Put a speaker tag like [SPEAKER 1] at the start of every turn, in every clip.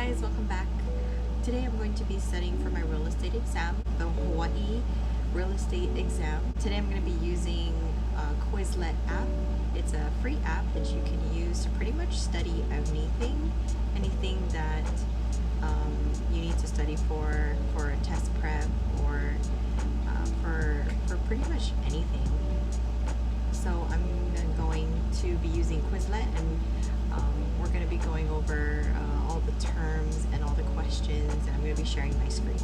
[SPEAKER 1] guys, welcome back. Today I'm going to be studying for my real estate exam, the Hawaii real estate exam. Today I'm going to be using a Quizlet app. It's a free app that you can use to pretty much study anything that you need to study for a test prep or for pretty much anything. So I'm going to be using Quizlet, and we're going to be going over all the terms and all the questions, and I'm going to be sharing my screen.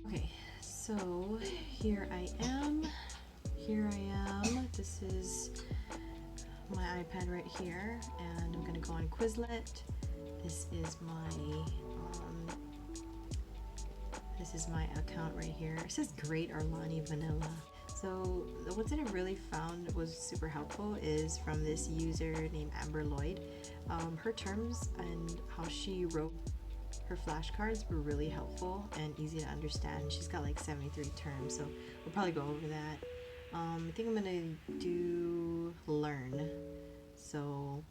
[SPEAKER 1] Okay, so here I am. This is my iPad right here, and I'm going to go on Quizlet. This is my account right here. It says Great Arlani Vanilla. So the ones that I really found was super helpful is from this user named Amber Lloyd. Her terms and how she wrote her flashcards were really helpful and easy to understand. She's got like 73 terms, so we'll probably go over that. I think I'm gonna do learn. So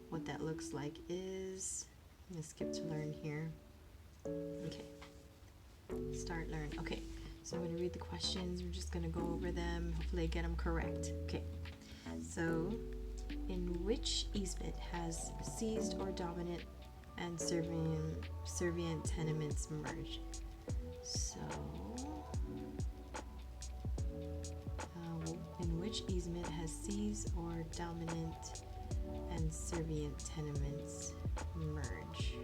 [SPEAKER 1] what that looks like is, I'm gonna skip to learn here. Okay, start learn. Okay, so I'm going to read the questions. We're just going to go over them. Hopefully I get them correct. Okay, so in which easement has seized or dominant and servient tenements merge? So in which easement has seized or dominant and servient tenements merge?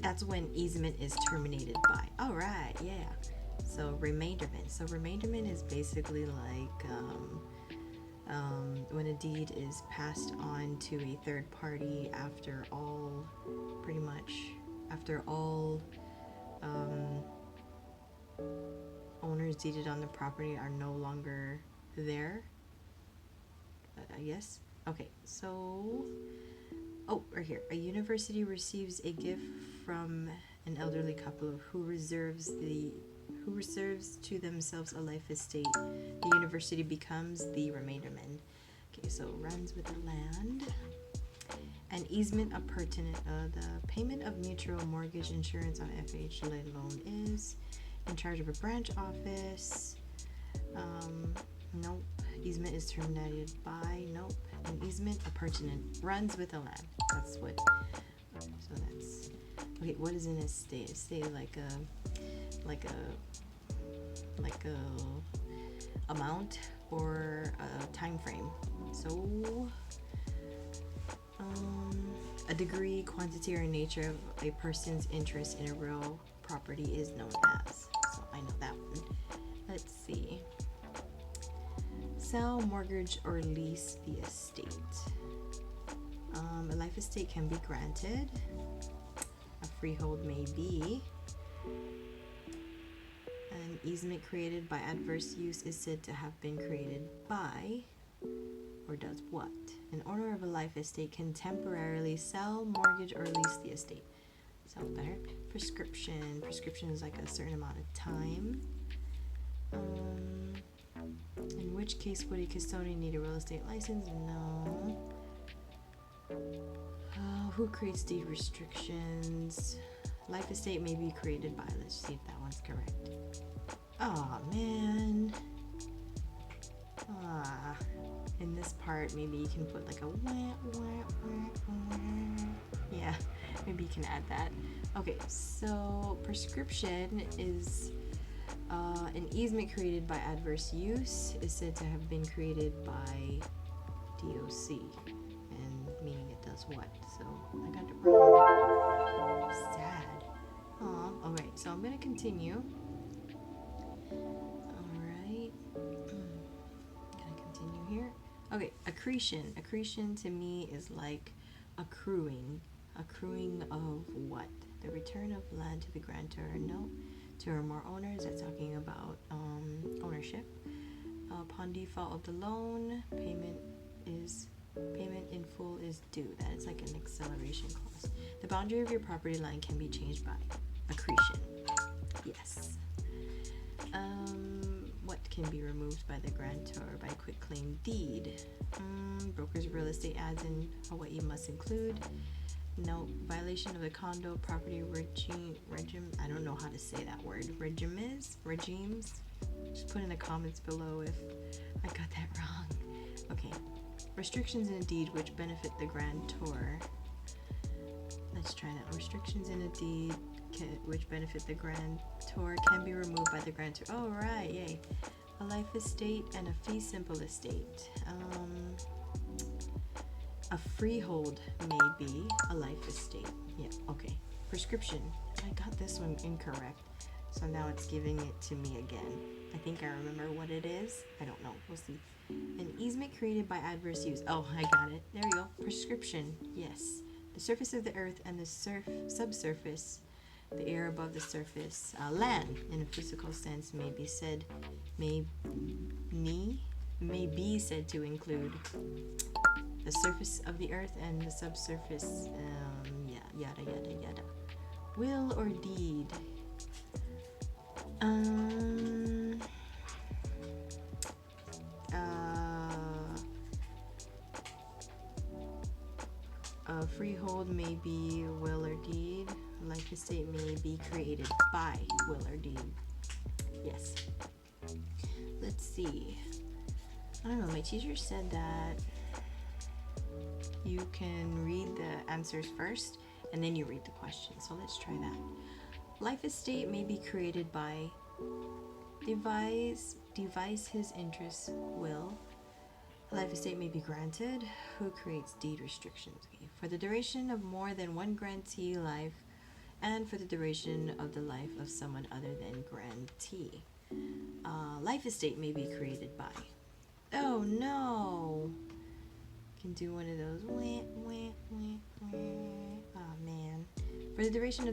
[SPEAKER 1] That's when easement is terminated by. All right, yeah. So remainderment. So remainderment is basically like when a deed is passed on to a third party after all owners deeded on the property are no longer there. I guess. Okay, so right here. A university receives a gift from an elderly couple who reserves to themselves a life estate. The university becomes the remainderman. Okay, so runs with the land. An easement appurtenant. The payment of mutual mortgage insurance on FHA loan is in charge of a branch office. Nope. Easement is terminated by. Nope. An easement appurtenant runs with the land. That's what. So that's okay. What is an estate? Estate like a amount or a time frame. So a degree, quantity, or nature of a person's interest in a real property is known as. So I know that one. Let's see. Sell, mortgage, or lease the estate. A life estate can be granted. A freehold may be. An easement created by adverse use is said to have been created by, or does what? An owner of a life estate can temporarily sell, mortgage, or lease the estate. Sounds better. Prescription. Prescription is like a certain amount of time. In which case would a custodian need a real estate license? No. Who creates deed restrictions? Life estate may be created by. Let's see if that one's correct. Oh man. In this part, maybe you can put like a yeah, maybe you can add that. Okay, so prescription is an easement created by adverse use is said to have been created by DOC, and meaning it does what? So I got it wrong. Sad. Alright, so I'm going to continue. Alright. Gonna continue here. Okay, accretion. Accretion to me is like accruing. Accruing of what? The return of land to the grantor. No. Two or more owners. That's talking about ownership. Upon default of the loan, payment in full is due. That is like an acceleration clause. The boundary of your property line can be changed by accretion. Yes. What can be removed by the grantor by quitclaim deed? estate ads in Hawaii must include. No, violation of the condo property regime. I don't know how to say that word. Regimes. Just put in the comments below if I got that wrong. Okay. Restrictions in a deed which benefit the grantor. Let's try that. Restrictions in a deed which benefit the grantor can be removed by the grantor. Oh, right. Yay. A life estate and a fee simple estate. A freehold may be a life estate. Yeah, okay. Prescription. I got this one incorrect. So now it's giving it to me again. I think I remember what it is. I don't know. We'll see. An easement created by adverse use. Oh, I got it. There we go. Prescription. Yes. The surface of the earth and the subsurface, the air above the surface. Land, in a physical sense, may be said to include the surface of the earth and the subsurface, yada yada yada. Will or deed. A freehold may be will or deed. A life estate may be created by will or deed. Yes. Let's see. I don't know, my teacher said that you can read the answers first and then you read the question. So let's try that. Life estate may be created by devise his interests will. A life estate may be granted. Who creates deed restrictions? Okay. For the duration of more than one grantee life and for the duration of the life of someone other than grantee. Life estate may be created by. Oh no! Can do one of those. Oh man. For the duration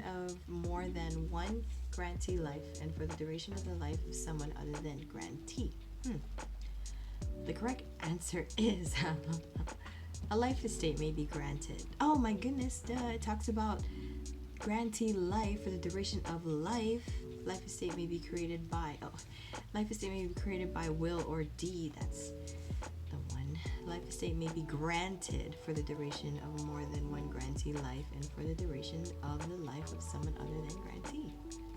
[SPEAKER 1] of more than one grantee life and for the duration of the life of someone other than grantee. The correct answer is a life estate may be granted. Oh my goodness, duh. It talks about grantee life for the duration of life. Life estate may be created by life estate may be created by will or deed. That's the one. Life estate may be granted for the duration of more than one grantee life and for the duration of the life of someone other than grantee.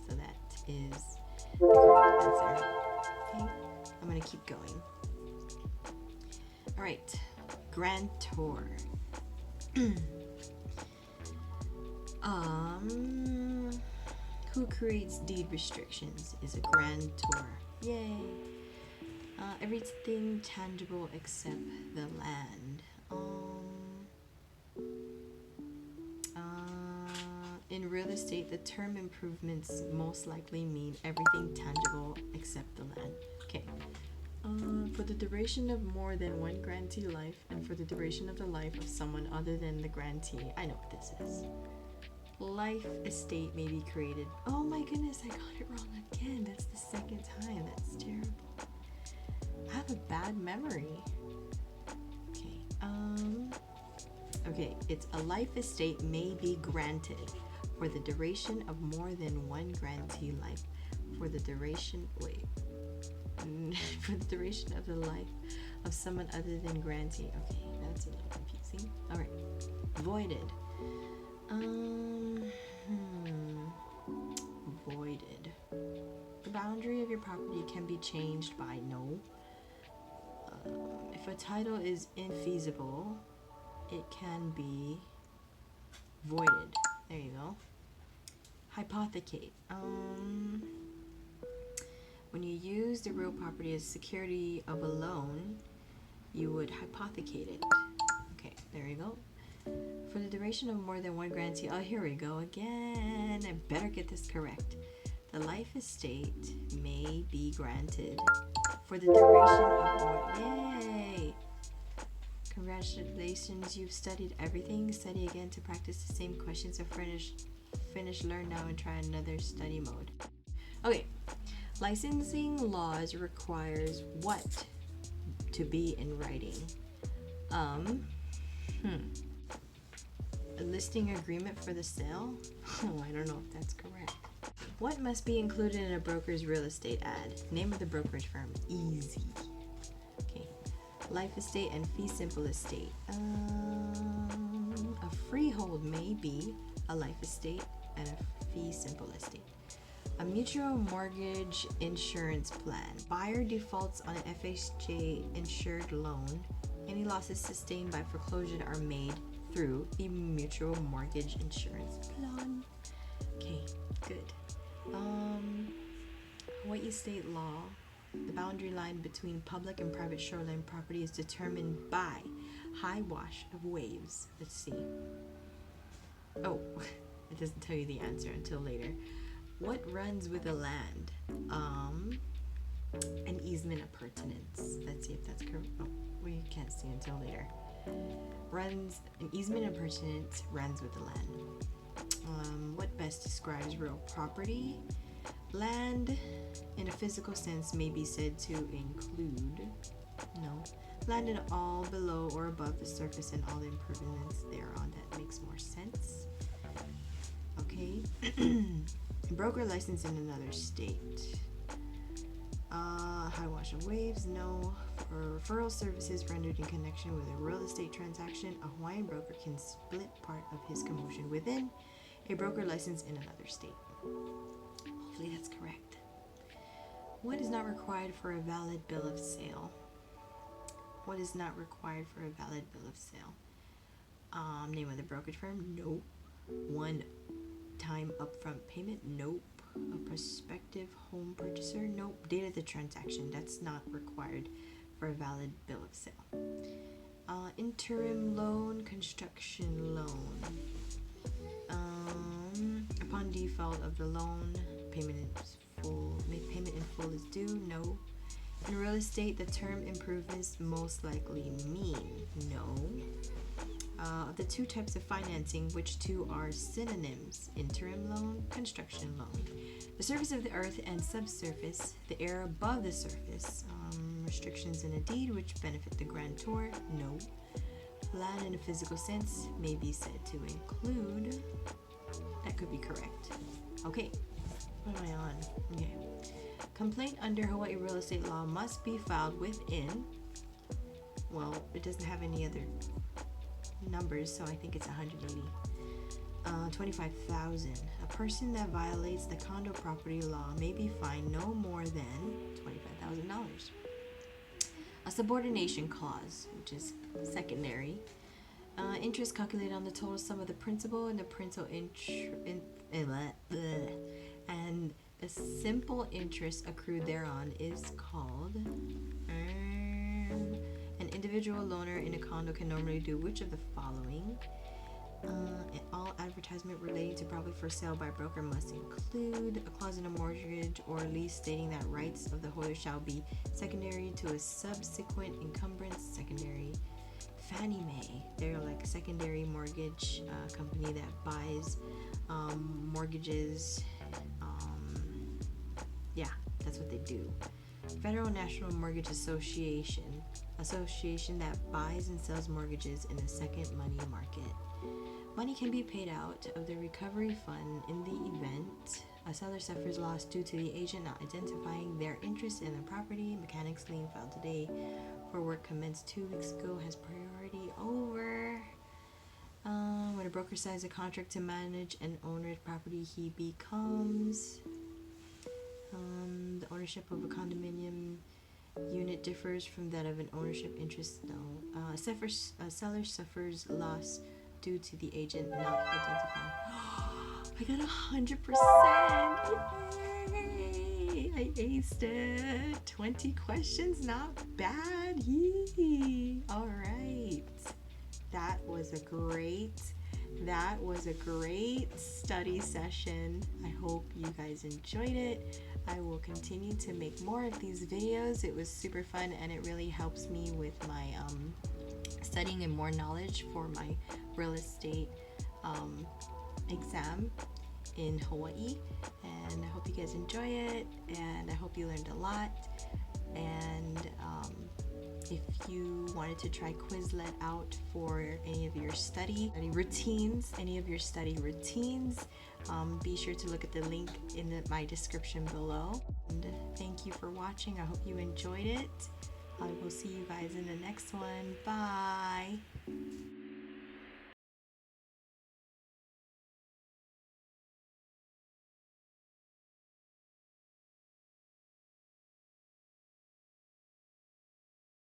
[SPEAKER 1] So that is the correct answer. Okay, I'm gonna keep going. All right, grantor. Who creates deed restrictions is a grantor. Yay! Everything tangible except the land. In real estate, the term improvements most likely mean everything tangible except the land. Okay. For the duration of more than one grantee life and for the duration of the life of someone other than the grantee. I know what this is. Life estate may be created. Oh my goodness, I got it wrong again. That's the second time. That's terrible. I have a bad memory. Okay, it's a life estate may be granted for the duration of more than one grantee life. For the duration for the duration of the life of someone other than grantee. Okay, that's a little confusing. All right, voided. Voided. The boundary of your property can be changed by no. If a title is infeasible, it can be voided. There you go. Hypothecate. When you use the real property as security of a loan, you would hypothecate it. Okay, there you go. For the duration of more than one grantee. Oh, here we go again. I better get this correct. The life estate may be granted for the duration of more. Yay! Congratulations, you've studied everything. Study again to practice the same questions. So finish, learn now, and try another study mode. Okay. Licensing laws requires what to be in writing? A listing agreement for the sale? Oh, I don't know if that's correct. What must be included in a broker's real estate ad? Name of the brokerage firm. Easy. Okay. life estate, and fee simple estate. A freehold may be a life estate and a fee simple estate. A mutual mortgage insurance plan. Buyer defaults on an FHA insured loan. Any losses sustained by foreclosure are made through the mutual mortgage insurance plan. Okay, good. Hawaii state law. The boundary line between public and private shoreline property is determined by high wash of waves. Let's see. Oh, it doesn't tell you the answer until later. What runs with the land? An easement appurtenance. Let's see if that's correct. Oh, we can't see until later. An easement appurtenance runs with the land. What best describes real property? Land, in a physical sense, may be said to include, land in all below or above the surface and all the improvements thereon. That makes more sense. Okay. Broker license in another state. High wash of waves, no. For referral services rendered in connection with a real estate transaction, a Hawaiian broker can split part of his commission within a broker license in another state. Hopefully that's correct. What is not required for a valid bill of sale? What is not required for a valid bill of sale? Name of the brokerage firm? Nope. One-time upfront payment? Nope. A prospective home purchaser? Nope. Date of the transaction? That's not required for a valid bill of sale. Interim loan, construction loan. Upon default of the loan, payment in full is due? No. In real estate, the term improvements most likely mean? No. Of the two types of financing, which two are synonyms? Interim loan, construction loan. The surface of the earth and subsurface, the air above the surface. Restrictions in a deed which benefit the grantor? No. Land in a physical sense may be said to include. That could be correct. Okay, what am I on? Okay. Complaint under Hawaii real estate law must be filed within. Well, it doesn't have any other numbers, so I think it's 180. 25,000. A person that violates the condo property law may be fined no more than $25,000. A subordination clause, which is secondary. Interest calculated on the total sum of the principal and the principal and a simple interest accrued thereon is called. An individual loaner in a condo can normally do which of the following? All advertisement relating to property for sale by broker must include a clause in a mortgage or lease stating that rights of the holder shall be secondary to a subsequent encumbrance. Secondary. Fannie Mae, they're like a secondary mortgage company that buys mortgages. Yeah, that's what they do. Federal National Mortgage Association that buys and sells mortgages in the second money market. Money can be paid out of the recovery fund in the event a seller suffers loss due to the agent not identifying their interest in the property. Mechanics lien filed today for work commenced 2 weeks ago has priority over. When a broker signs a contract to manage an owner's property, he becomes. The ownership of a condominium unit differs from that of an ownership interest. No. A seller suffers loss due to the agent not identifying. I got 100%! Yay! I aced it! 20 questions, not bad! Yee! Alright. That was a great study session. I hope you guys enjoyed it. I will continue to make more of these videos. It was super fun and it really helps me with my studying and more knowledge for my real estate exam in Hawaii. And I hope you guys enjoy it and I hope you learned a lot. And if you wanted to try Quizlet out for any of your study routines, be sure to look at the link in my description below. And thank you for watching. I hope you enjoyed it. I will see you guys in the next one. Bye!